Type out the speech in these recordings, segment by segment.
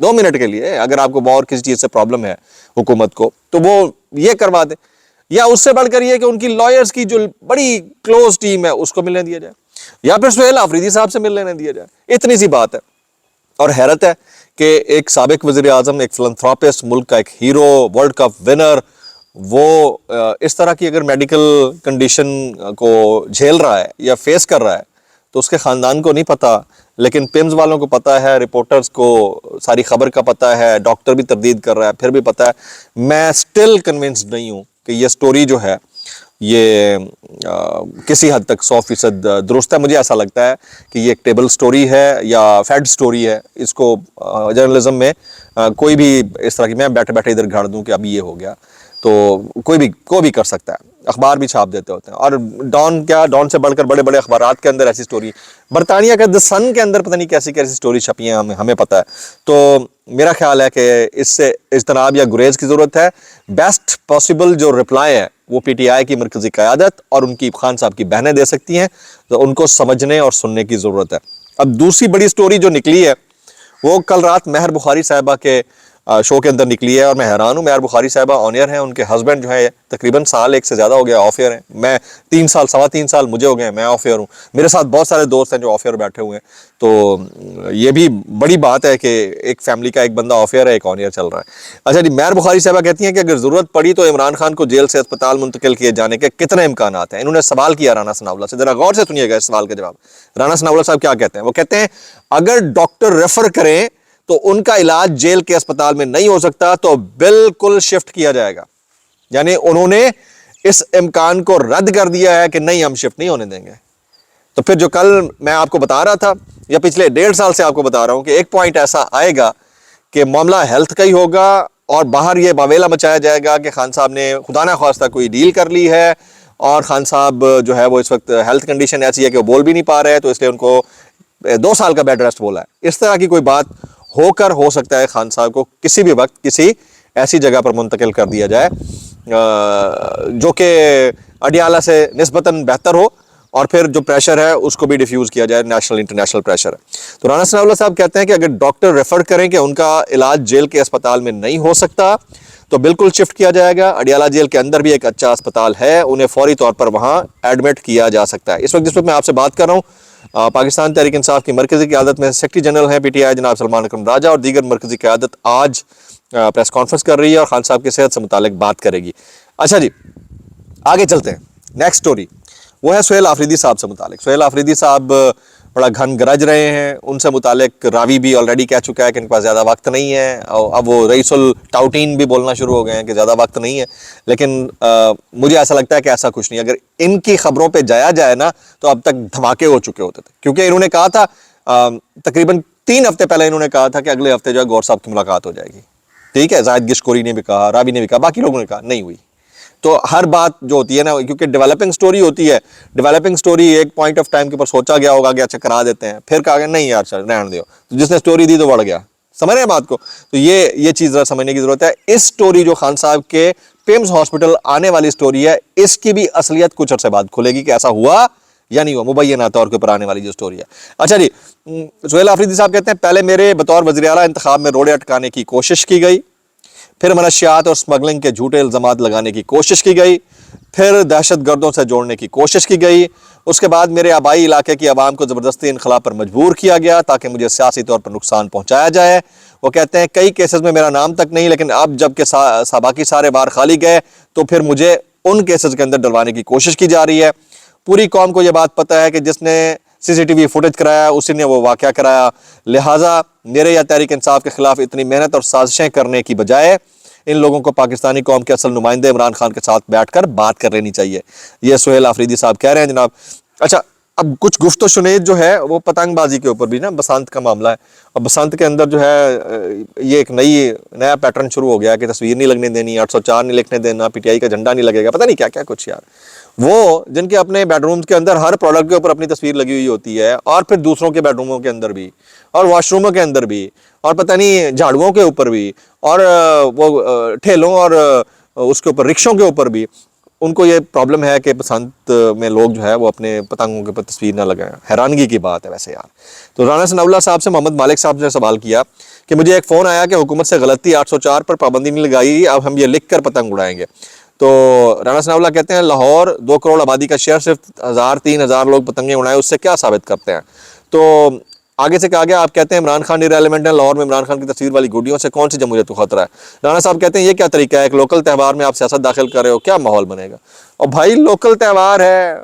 2 minute کے لیے اگر آپ کو اور کسی چیز سے پرابلم ہے حکومت کو تو وہ یہ کروا دیں، یا اس سے بڑھ کر یہ کہ ان کی لائرز کی جو بڑی کلوز ٹیم ہے اس کو ملنے دیا جائے، یا پھر سہیل آفریدی صاحب سے مل لینے دیا جائے، اتنی سی بات ہے۔ اور حیرت ہے کہ ایک سابق وزیر اعظم، ایک فلنتھراپسٹ، ملک کا ایک ہیرو، ورلڈ کپ ونر، وہ اس طرح کی اگر میڈیکل کنڈیشن کو جھیل رہا ہے یا فیس کر رہا ہے تو اس کے خاندان کو نہیں پتا، لیکن پیمز والوں کو پتا ہے، رپورٹرز کو ساری خبر کا پتا ہے، ڈاکٹر بھی تردید کر رہا ہے، پھر بھی پتا ہے۔ میں سٹل کنونسڈ نہیں ہوں کہ یہ سٹوری جو ہے یہ کسی حد تک 100% درست ہے۔ مجھے ایسا لگتا ہے کہ یہ ایک ٹیبل سٹوری ہے یا فیڈ سٹوری ہے، اس کو جرنلزم میں کوئی بھی اس طرح کی، میں بیٹھے بیٹھے ادھر گھاڑ دوں کہ ابھی یہ ہو گیا تو کوئی بھی کر سکتا ہے، اخبار بھی چھاپ دیتے ہوتے ہیں۔ اور ڈان سے بڑھ کر بڑے بڑے اخبارات کے اندر ایسی سٹوری، برطانیہ کے دی سن کے اندر پتہ نہیں کیسی کیسی سٹوری چھپی ہیں، ہمیں پتہ ہے۔ تو میرا خیال ہے کہ اس سے اجتناب یا گریز کی ضرورت ہے۔ بیسٹ پاسبل جو رپلائی ہے وہ پی ٹی آئی کی مرکزی قیادت اور ان کی خان صاحب کی بہنیں دے سکتی ہیں، تو ان کو سمجھنے اور سننے کی ضرورت ہے۔ اب دوسری بڑی سٹوری جو نکلی ہے وہ کل رات مہر بخاری صاحبہ کے شو کے اندر نکلی ہے، اور میں حیران ہوں۔ مہر بخاری صاحبہ آن ایئر ہیں، ان کے ہسبینڈ جو ہے تقریباً سال ایک سے زیادہ ہو گیا آف ایئر ہیں، میں 3 سال 3.25 سال مجھے ہو گئے ہیں، میں آف ایئر ہوں، میرے ساتھ بہت سارے دوست ہیں جو آف ایئر بیٹھے ہوئے ہیں، تو یہ بھی بڑی بات ہے کہ ایک فیملی کا ایک بندہ آف ایئر ہے، ایک آن ایئر چل رہا ہے۔ اچھا جی، مہر بخاری صاحبہ کہتی ہیں کہ اگر ضرورت پڑی تو عمران خان کو جیل سے اسپتال منتقل کیے جانے کے کتنے امکانات ہیں۔ انہوں نے سوال کیا رانا ثناءاللہ سے، ذرا غور سے سنیے گا اس سوال کا جواب۔ رانا ثناءاللہ صاحب کیا کہتے ہیں؟ وہ کہتے ہیں اگر ڈاکٹر ریفر کریں تو ان کا علاج جیل کے اسپتال میں نہیں ہو سکتا تو بالکل شفٹ کیا جائے گا، یعنی انہوں نے اس امکان کو رد کر دیا ہے کہ نہیں، ہم شفٹ نہیں ہونے دیں گے۔ تو پھر جو کل میں آپ کو بتا رہا تھا یا پچھلے 1.5 سال سے آپ کو بتا رہا ہوں کہ ایک پوائنٹ ایسا آئے گا کہ معاملہ ہیلتھ کا ہی ہوگا اور باہر یہ باویلا مچایا جائے گا کہ خان صاحب نے خدا نہ خواستہ کوئی ڈیل کر لی ہے اور خان صاحب جو ہے وہ اس وقت ہیلتھ کنڈیشن ایسی ہے کہ وہ بول بھی نہیں پا رہے، تو اس لیے ان کو 2 سال کا بیڈ ریسٹ بولا ہے۔ اس طرح کی کوئی بات ہو سکتا ہے خان صاحب کو کسی بھی وقت کسی ایسی جگہ پر منتقل کر دیا جائے جو کہ اڈیالہ سے نسبتاً بہتر ہو، اور پھر جو پریشر ہے اس کو بھی ڈیفیوز کیا جائے، نیشنل انٹرنیشنل پریشر ہے۔ تو رانا ثناءاللہ صاحب کہتے ہیں کہ اگر ڈاکٹر ریفر کریں کہ ان کا علاج جیل کے اسپتال میں نہیں ہو سکتا تو بالکل شفٹ کیا جائے گا۔ اڈیالہ جیل کے اندر بھی ایک اچھا اسپتال ہے، انہیں فوری طور پر وہاں ایڈمٹ کیا جا سکتا ہے۔ اس وقت میں آپ سے بات کر رہا ہوں، پاکستان تحریک انصاف کی مرکزی قیادت میں سیکرٹری جنرل ہیں پی ٹی آئی جناب سلمان اکرم راجہ، اور دیگر مرکزی قیادت آج پریس کانفرنس کر رہی ہے اور خان صاحب کی صحت سے متعلق بات کرے گی۔ اچھا جی، آگے چلتے ہیں۔ نیکسٹ سٹوری وہ ہے سہیل آفریدی صاحب سے متعلق۔ سہیل آفریدی صاحب بڑا گھن گرج رہے ہیں، ان سے متعلق راوی بھی آلریڈی کہہ چکا ہے کہ ان کے پاس زیادہ وقت نہیں ہے، اور اب وہ رئیس الٹاؤٹین بھی بولنا شروع ہو گئے ہیں کہ زیادہ وقت نہیں ہے، لیکن مجھے ایسا لگتا ہے کہ ایسا کچھ نہیں۔ اگر ان کی خبروں پہ جایا جائے نا تو اب تک دھماکے ہو چکے ہوتے تھے، کیونکہ انہوں نے کہا تھا تقریباً 3 ہفتے پہلے انہوں نے کہا تھا کہ اگلے ہفتے جو ہے گور صاحب کی ملاقات ہو جائے گی، ٹھیک ہے، زاہد گشکوری نے بھی کہا، راوی نے بھی کہا، باقی لوگوں نے کہا، نہیں ہوئی۔ تو ہر بات جو ہوتی ہے نا، کیونکہ ڈیولپنگ سٹوری ہوتی ہے، ڈیولپنگ سٹوری ایک پوائنٹ آف ٹائم کے اوپر سوچا گیا ہوگا کہ اچھا کرا دیتے ہیں، پھر کہا گیا نہیں یار چل رہنے دیو، جس نے سٹوری دی تو بڑھ گیا، سمجھ رہے ہیں بات کو؟ تو یہ چیز ذرا سمجھنے کی ضرورت ہے۔ اس سٹوری جو خان صاحب کے پیمز ہاسپٹل آنے والی سٹوری ہے، اس کی بھی اصلیت کچھ عرصے بعد کھلے گی کہ ایسا ہوا یا نہیں ہوا، مبینہ طور کے اوپر آنے والی جو سٹوری ہے۔ اچھا جی، سہیل آفریدی صاحب کہتے ہیں پہلے میرے بطور وزیر اعلیٰ انتخاب میں روڑے اٹکانے کی کوشش کی گئی، پھر منشیات اور سمگلنگ کے جھوٹے الزامات لگانے کی کوشش کی گئی، پھر دہشت گردوں سے جوڑنے کی کوشش کی گئی، اس کے بعد میرے آبائی علاقے کی عوام کو زبردستی انخلا پر مجبور کیا گیا تاکہ مجھے سیاسی طور پر نقصان پہنچایا جائے۔ وہ کہتے ہیں کئی کیسز میں میرا نام تک نہیں، لیکن اب جب کہ باقی سارے بار خالی گئے تو پھر مجھے ان کیسز کے اندر ڈلوانے کی کوشش کی جا رہی ہے۔ پوری قوم کو یہ بات پتہ ہے کہ جس نے سی سی ٹی وی فوٹیج کرایا اسی نے وہ واقعہ کرایا، لہٰذا میرے یا تحریک انصاف کے خلاف اتنی محنت اور سازشیں کرنے کی بجائے ان لوگوں کو پاکستانی قوم کے اصل نمائندے عمران خان کے ساتھ بیٹھ کر بات کر لینی چاہیے، یہ سہیل آفریدی صاحب کہہ رہے ہیں جناب۔ اچھا، اب کچھ گفت و شنید جو ہے وہ پتنگ بازی کے اوپر بھی نا، بسنت کا معاملہ ہے، اور بسنت کے اندر جو ہے یہ ایک نیا پیٹرن شروع ہو گیا کہ تصویر نہیں لگنے دینی، 804 نہیں لکھنے دینا، پی ٹی آئی کا جھنڈا نہیں لگے گا، پتہ نہیں کیا کیا کچھ یار۔ وہ جن کے اپنے بیڈ رومز کے اندر ہر پروڈکٹ کے اوپر اپنی تصویر لگی ہوئی ہوتی ہے، اور پھر دوسروں کے بیڈ روموں کے اندر بھی، اور واش روموں کے اندر بھی، اور پتہ نہیں جھاڑوؤں کے اوپر بھی، اور وہ ٹھیلوں اور اس کے اوپر رکشوں کے اوپر بھی، ان کو یہ پرابلم ہے کہ بسنت میں لوگ جو ہے وہ اپنے پتنگوں کے اوپر تصویر نہ لگائیں۔ حیرانگی کی بات ہے ویسے یار۔ تو رانا ثناءاللہ صاحب سے محمد مالک صاحب نے سوال کیا کہ مجھے ایک فون آیا کہ حکومت سے غلطی 804 پر پابندی نہیں لگائی، اب ہم یہ لکھ کر پتنگ اڑائیں گے۔ تو رانا ثناء اللہ کہتے ہیں لاہور 2 کروڑ آبادی کا شہر، صرف 1000-3000 لوگ پتنگیں اڑائیں، اس سے کیا ثابت کرتے ہیں؟ تو آگے سے کہا گیا، آپ کہتے ہیں عمران خان ریلیونٹ ہے، لاہور میں عمران خان کی تصویر والی گڈیوں سے کون سی جمہوریت کو خطرہ ہے؟ رانا صاحب کہتے ہیں یہ کیا طریقہ ہے، ایک لوکل تہوار میں آپ سیاست داخل کر رہے ہو، کیا ماحول بنے گا؟ اور بھائی لوکل تہوار ہے،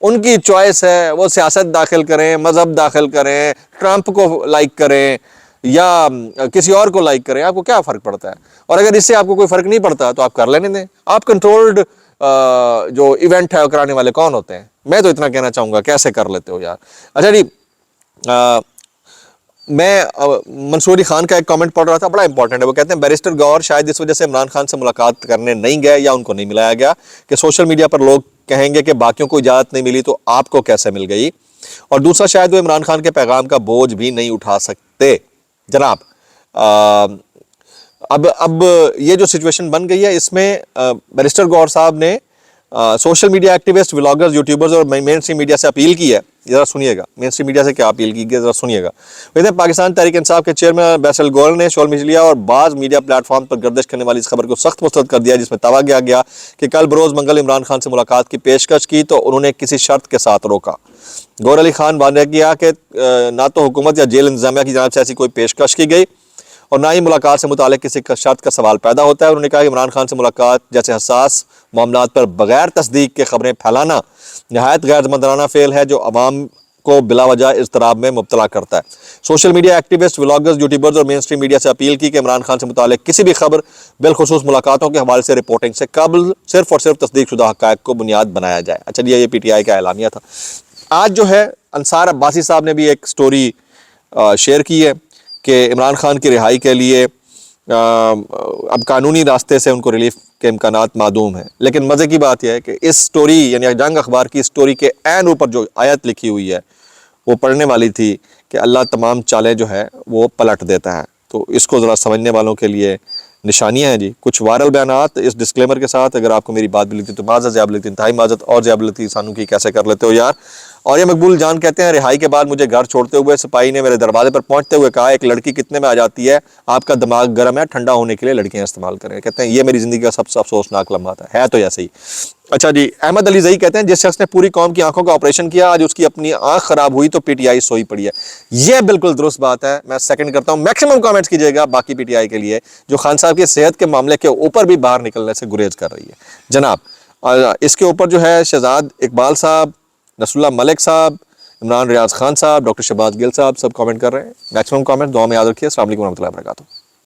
ان کی چوائس ہے، وہ سیاست داخل کریں، مذہب داخل کریں، ٹرمپ کو لائک کریں یا کسی اور کو لائک کریں، آپ کو کیا فرق پڑتا ہے؟ اور اگر اس سے آپ کو کوئی فرق نہیں پڑتا تو آپ کر لینے دیں۔ آپ کنٹرولڈ جو ایونٹ ہے کرانے والے کون ہوتے ہیں؟ میں تو اتنا کہنا چاہوں گا، کیسے کر لیتے ہو یار؟ اچھا جی، میں منصور علی خان کا ایک کامنٹ پڑھ رہا تھا، بڑا امپورٹنٹ ہے۔ وہ کہتے ہیں بیرسٹر گور شاید اس وجہ سے عمران خان سے ملاقات کرنے نہیں گئے یا ان کو نہیں ملایا گیا کہ سوشل میڈیا پر لوگ کہیں گے کہ باقیوں کو اجازت نہیں ملی تو آپ کو کیسے مل گئی، اور دوسرا شاید وہ عمران خان کے پیغام کا بوجھ بھی نہیں اٹھا سکتے۔ جناب اب یہ جو سچویشن بن گئی ہے، اس میں بیرسٹر گور صاحب نے social media activist, vloggers, YouTubers اور مین اسٹریم میڈیا سے اپیل کی ہے۔ ذرا سنیے گا، مین اسٹریم میڈیا سے کیا اپیل کی گئی، ذرا سنیے گا۔ کہتے ہیں پاکستان تحریک انصاف کے چیئرمین بیسل گول نے سوشل میڈیا اور بعض میڈیا پلیٹ فارم پر گردش کرنے والی اس خبر کو سخت مسترد کر دیا، جس میں دعویٰ کیا گیا کہ کل بروز منگل عمران خان سے ملاقات کی پیشکش کی تو انہوں نے کسی شرط کے ساتھ روکا۔ گور علی خان واضح کیا کہ نہ تو حکومت یا جیل انتظامیہ کی جانب سے ایسی کوئی پیشکش کی گئی اور نہ ہی ملاقات سے متعلق کسی شرط کا سوال پیدا ہوتا ہے۔ انہوں نے کہا کہ عمران خان سے ملاقات جیسے حساس معاملات پر بغیر تصدیق کے خبریں پھیلانا نہایت غیر ذمہ دارانہ فعل ہے جو عوام کو بلا وجہ اضطراب میں مبتلا کرتا ہے۔ Social media activist, vloggers, YouTubers اور مین اسٹریم میڈیا سے اپیل کی کہ عمران خان سے متعلق کسی بھی خبر، بالخصوص ملاقاتوں کے حوالے سے رپورٹنگ سے قبل صرف اور صرف تصدیق شدہ حقائق کو بنیاد بنایا جائے۔ اچھا یہ پی ٹی آئی کا اعلامیہ تھا۔ آج جو ہے انصار عباسی صاحب نے بھی ایک سٹوری شیئر کی ہے کہ عمران خان کی رہائی کے لیے اب قانونی راستے سے ان کو ریلیف کے امکانات معدوم ہیں، لیکن مزے کی بات یہ ہے کہ اس سٹوری یعنی جنگ اخبار کی سٹوری کے عین اوپر جو آیت لکھی ہوئی ہے وہ پڑھنے والی تھی کہ اللہ تمام چالیں جو ہے وہ پلٹ دیتا ہے۔ تو اس کو ذرا سمجھنے والوں کے لیے نشانیاں ہیں جی، کچھ وائرل بیانات اس ڈسکلیمر کے ساتھ۔ اگر آپ کو میری بات بھی لگتی تو معذرت، زیادہ لگتی انتہائی معذرت، اور زیادہ لگتی سانو کی کیسے کر لیتے ہو یار۔ اور یہ مقبول جان کہتے ہیں رہائی کے بعد مجھے گھر چھوڑتے ہوئے سپاہی نے میرے دروازے پر پہنچتے ہوئے کہا ایک لڑکی کتنے میں آ جاتی ہے، آپ کا دماغ گرم ہے، ٹھنڈا ہونے کے لیے لڑکیاں استعمال کریں۔ کہتے ہیں یہ میری زندگی کا سب سے افسوسناک لمحہ ہے تو ایسے ہی۔ اچھا جی، احمد علی زئی کہتے ہیں جس شخص نے پوری قوم کی آنکھوں کا آپریشن کیا آج اس کی اپنی آنکھ خراب ہوئی تو پی ٹی آئی سوئی پڑی ہے۔ یہ بالکل درست بات ہے، میں سیکنڈ کرتا ہوں۔ میکسیمم کامنٹس کیجئے گا باقی پی ٹی آئی کے لیے جو خان صاحب کی صحت کے معاملے کے اوپر بھی باہر نکلنے سے گریز کر رہی ہے جناب۔ اس کے اوپر جو ہے شہزاد اقبال صاحب، نصر اللہ ملک صاحب، عمران ریاض خان صاحب، ڈاکٹر شہباز گل صاحب سب کامنٹ کر رہے ہیں۔ میکسیمم کامنٹ دعا میں یاد رکھیے۔ السلام علیکم ورحمۃ اللہ وبرکاتہ۔